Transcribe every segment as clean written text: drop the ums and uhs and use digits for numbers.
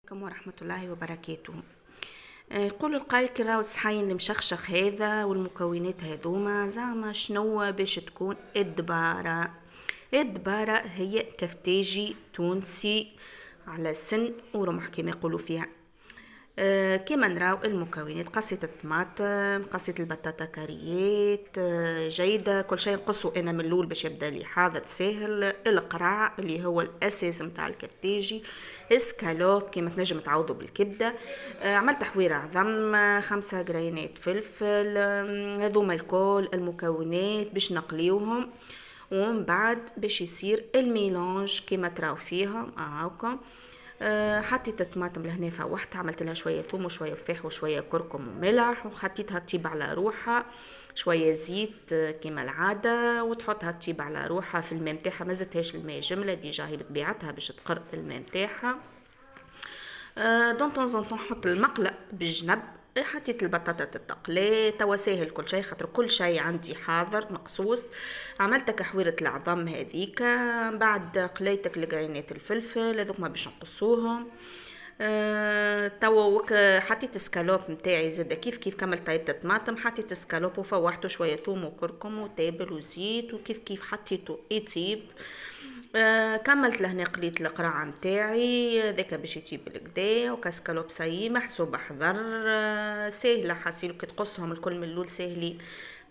عليكم ورحمة الله وبركاته. يقول القائل كي راهو الصحين المشخشخ هذا والمكونات هذوما زعما شنو باش تكون الدبارة هي كفتاجي تونسي على سن ورمح كما يقولوا فيها. كما نراو المكونات: قصة الطماطم، قصة البطاطا كاريات جيدة، كل شيء نقصه انا من الاول باش يبدا لي حاضر ساهل. القرع اللي هو الاساس متاع الكفتاجي، اسكالوب كما تنجم تعوضه بالكبده. عملت تحويره عظم، 5 جرينات فلفل. هذوما الكل المكونات باش نقليوهم، ومن بعد باش يصير الميلانج كما تراو فيها هاكا. حطيت الطماطم لهنا فوحت، عملت لها شويه ثوم وشويه فاح وشويه كركم وملح، وحطيتها تطيب على روحها. شويه زيت كما العاده، وتحطها تطيب على روحها في الماء نتاعها. ما زدتهاش الماء جمله، ديجا هي بطبيعتها باش تقر الماء نتاعها. دون طون نحط المقلة بالجنب. حطيت البطاطا التقلي، توا ساهل كل شيء خاطر كل شيء عندي حاضر مقصوص. عملت كحويرة العظم هذيك، بعد قليتك لقرينات الفلفل هذوك ما باش نقصوهم. توا حطيت سكالوب نتاعي زاد كيف كملت طيبت الطماطم، حطيت سكالوب وفوحته شويه ثوم وكركم وتابل وزيت، وكيف حطيته يطيب. كملت لهنا قليت القرع نتاعي ذاك باش يطيب بالكدا، وكاسكالوب ساي محسوب حضر. ساهله حاسيلو كي تقصهم الكل من الاول ساهلين.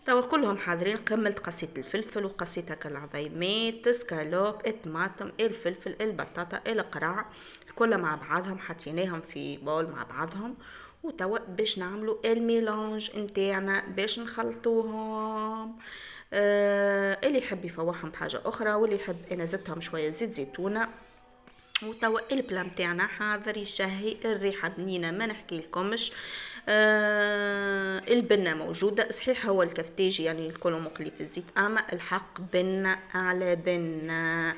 توا كلهم حاضرين. كملت قصيت الفلفل وقصيت هكا العظيمات، سكالوب، الطماطم، الفلفل، البطاطا، القرع، الكل مع بعضهم حطيناهم في بول مع بعضهم. وتوا باش نعملوا الميلانج نتاعنا باش نخلطوهم. اللي يحب يفوحهم بحاجه اخرى، واللي يحب انا زدتهم شويه زيت زيتونه. وتوا البلا متاعنا حاضر يشهي، الريحه بنينه ما نحكي لكمش. البنه موجوده صحيح، هو الكفتاجي يعني الكل مقلي في الزيت، اما الحق بنه على بنه.